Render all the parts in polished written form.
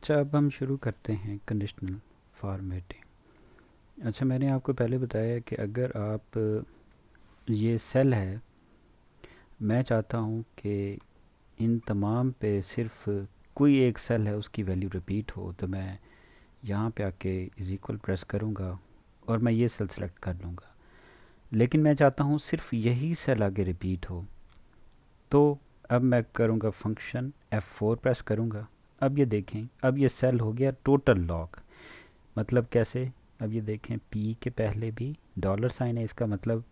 अच्छा, अब हम शुरू करते हैं कंडीशनल फॉर्मेटिंग। अच्छा, मैंने आपको पहले बताया कि अगर आप ये सेल है, मैं चाहता हूँ कि इन तमाम पे सिर्फ कोई एक सेल है उसकी वैल्यू रिपीट हो, तो मैं यहाँ पे आके इज इक्वल प्रेस करूँगा और मैं ये सेल सेलेक्ट कर लूँगा। लेकिन मैं चाहता हूँ सिर्फ यही सेल आगे रिपीट हो, तो अब मैं करूँगा फंक्शन F4 प्रेस करूँगा। अब ये देखें, अब ये सेल हो गया टोटल लॉक। मतलब कैसे? अब ये देखें, P के पहले भी डॉलर साइन है, इसका मतलब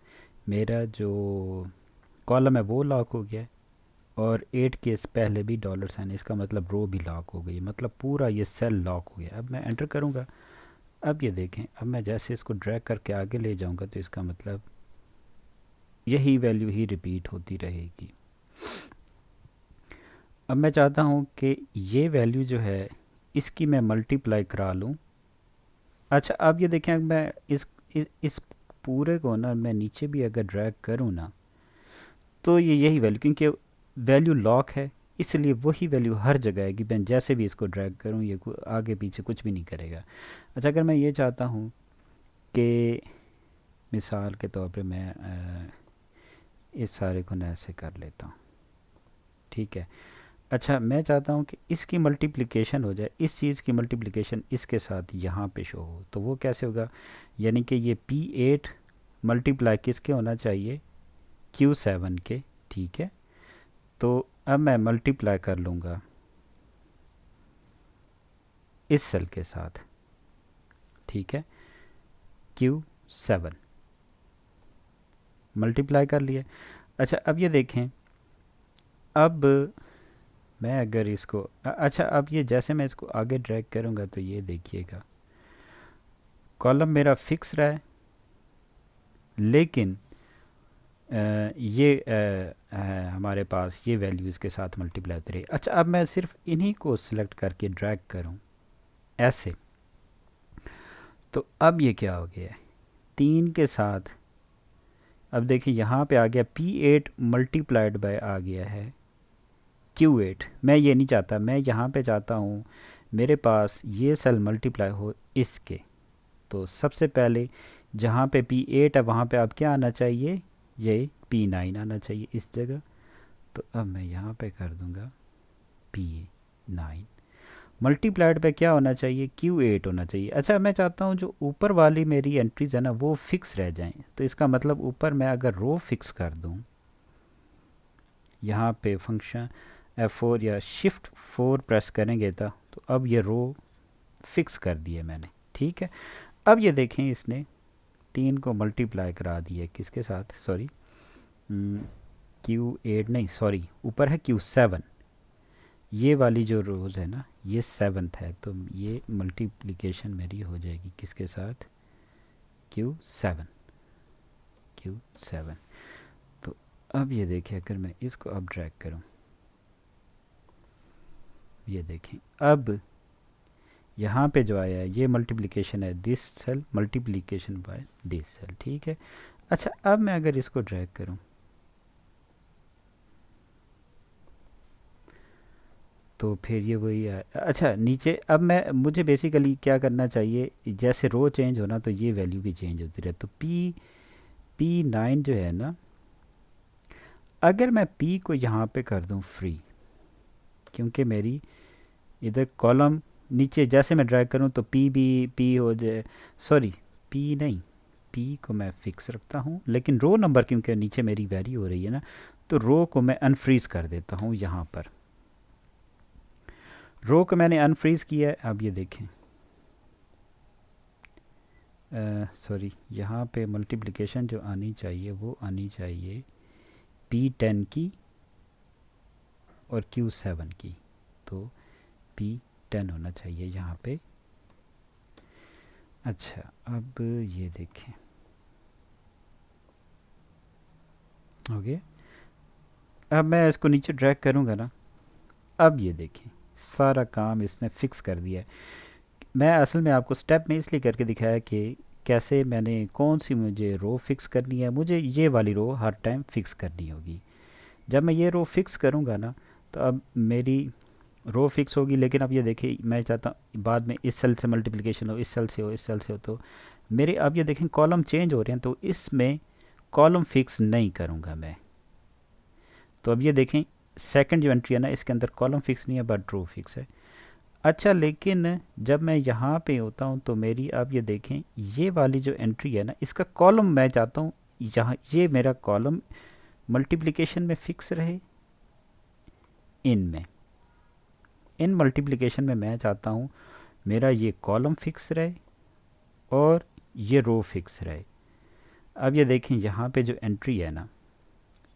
मेरा जो कॉलम है वो लॉक हो गया है। और 8 के पहले भी डॉलर साइन है, इसका मतलब रो भी लॉक हो गई, मतलब पूरा ये सेल लॉक हो गया। अब मैं एंटर करूँगा। अब ये देखें, अब मैं जैसे इसको ड्रैग करके आगे ले जाऊँगा तो इसका मतलब यही वैल्यू ही रिपीट होती रहेगी। अब मैं चाहता हूँ कि ये वैल्यू जो है इसकी मैं मल्टीप्लाई करा लूँ। अच्छा, अब ये देखें, अब मैं इस पूरे को ना मैं नीचे भी अगर ड्रैग करूँ ना, तो ये यही वैल्यू, क्योंकि वैल्यू लॉक है इसलिए वही वैल्यू हर जगह आएगी। मैं जैसे भी इसको ड्रैग करूँ ये आगे पीछे कुछ भी नहीं करेगा। अच्छा, अगर मैं ये चाहता हूँ कि मिसाल के तौर पे मैं इस सारे को ना ऐसे कर लेता हूँ, ठीक है। अच्छा, मैं चाहता हूँ कि इसकी मल्टीप्लिकेशन हो जाए, इस चीज़ की मल्टीप्लिकेशन इसके साथ यहाँ पे शो हो, तो वो कैसे होगा? यानी कि ये P8 मल्टीप्लाई किसके होना चाहिए? Q7 के, ठीक है। तो अब मैं मल्टीप्लाई कर लूँगा इस सेल के साथ, ठीक है। Q7 मल्टीप्लाई कर लिया। अच्छा, अब ये देखें, अब मैं अगर इसको अच्छा, अब ये जैसे मैं इसको आगे ड्रैग करूँगा तो ये देखिएगा, कॉलम मेरा फिक्स रहा है, लेकिन ये हमारे पास ये वैल्यूज़ के साथ मल्टीप्लाई होती रही। अच्छा, अब मैं सिर्फ इन्हीं को सिलेक्ट करके ड्रैग करूं ऐसे, तो अब ये क्या हो गया है? 3 के साथ, अब देखिए यहाँ पे आ गया P8 मल्टीप्लाइड बाय आ गया है Q8। मैं ये नहीं चाहता, मैं यहाँ पे चाहता हूँ मेरे पास ये सेल मल्टीप्लाई हो इसके। तो सबसे पहले जहाँ पे P8 है वहाँ पे अब क्या आना चाहिए? ये P9 आना चाहिए इस जगह। तो अब मैं यहाँ पे कर दूंगा P9 मल्टीप्लाइड पे क्या होना चाहिए? Q8 होना चाहिए। अच्छा, मैं चाहता हूँ जो ऊपर वाली मेरी एंट्रीज है ना वो फिक्स रह जाएं, तो इसका मतलब ऊपर मैं अगर रो फिक्स कर दूँ, यहाँ पे फंक्शन F4 या शिफ्ट 4 प्रेस करेंगे तो अब ये रो फिक्स कर दिए मैंने, ठीक है। अब ये देखें, इसने 3 को मल्टीप्लाई करा दिया किसके साथ? सॉरी, Q8 नहीं, सॉरी, ऊपर है Q7। ये वाली जो रोज़ है ना ये सेवन्थ है, तो ये मल्टीप्लिकेशन मेरी हो जाएगी किसके साथ? Q7। Q7। तो अब ये देखिए, अगर मैं इसको अब ड्रैग करूं, ये देखें, अब यहाँ पे जो आया है ये मल्टीप्लिकेशन है this cell multiplication by this cell, ठीक है। अच्छा, अब मैं अगर इसको ड्रैग करूं तो फिर ये वही है। अच्छा, नीचे अब मैं मुझे बेसिकली क्या करना चाहिए, जैसे रो चेंज होना तो ये वैल्यू भी चेंज होती रहे। तो P9 जो है ना, अगर मैं P को यहाँ पे कर दूँ फ्री, क्योंकि मेरी इधर कॉलम नीचे जैसे मैं ड्रैग करूँ तो P भी P हो जाए, सॉरी, P नहीं, P को मैं फिक्स रखता हूँ, लेकिन रो नंबर क्योंकि नीचे मेरी वेरी हो रही है ना, तो रो को मैं अनफ्रीज कर देता हूँ यहाँ पर। रो को मैंने अनफ्रीज किया है। अब ये देखें, सॉरी, यहाँ पे मल्टीप्लिकेशन जो आनी चाहिए वो आनी चाहिए P10 की और Q7 की, तो P10 होना चाहिए यहाँ पे। अच्छा, अब ये देखें, हो गया। अब मैं इसको नीचे ड्रैग करूँगा ना, अब ये देखें, सारा काम इसने फिक्स कर दिया है। मैं असल में आपको स्टेप में इसलिए करके दिखाया कि कैसे मैंने कौन सी मुझे रो फिक्स करनी है। मुझे ये वाली रो हर टाइम फिक्स करनी होगी। जब मैं ये रो फिक्स करूँगा ना, तो अब मेरी रो फिक्स होगी, लेकिन अब ये देखिए मैं चाहता हूँ बाद में इस सेल से मल्टीप्लिकेशन हो, इस सेल से हो, इस सेल से हो, तो मेरे अब ये देखें कॉलम चेंज हो रहे हैं, तो इसमें कॉलम फिक्स नहीं करूँगा मैं। तो अब ये देखें सेकंड जो एंट्री है ना, इसके अंदर कॉलम फिक्स नहीं है बट रो फिक्स है। अच्छा, लेकिन जब मैं यहाँ पे होता हूँ तो मेरी अब ये देखें ये वाली जो एंट्री है ना, इसका कॉलम मैं चाहता हूँ यहाँ, ये मेरा कॉलम मल्टीप्लिकेशन में फिक्स रहे, इनमें इन मल्टीप्लिकेशन में मैं चाहता हूँ मेरा ये कॉलम फिक्स रहे और ये रो फिक्स रहे। अब ये देखें यहाँ पे जो एंट्री है ना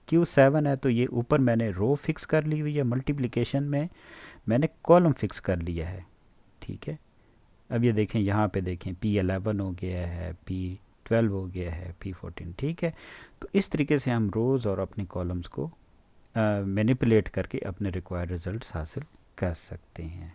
Q7 है, तो ये ऊपर मैंने रो फिक्स कर ली हुई है, मल्टीप्लिकेशन में मैंने कॉलम फिक्स कर लिया है। ठीक है, अब ये देखें यहाँ पे देखें P11 हो गया है, P12 हो गया है, P14। ठीक है, तो इस तरीके से हम रोज़ और अपने कॉलम्स को मैनिपुलेट करके अपने रिक्वायर्ड रिजल्ट्स हासिल कर सकते हैं।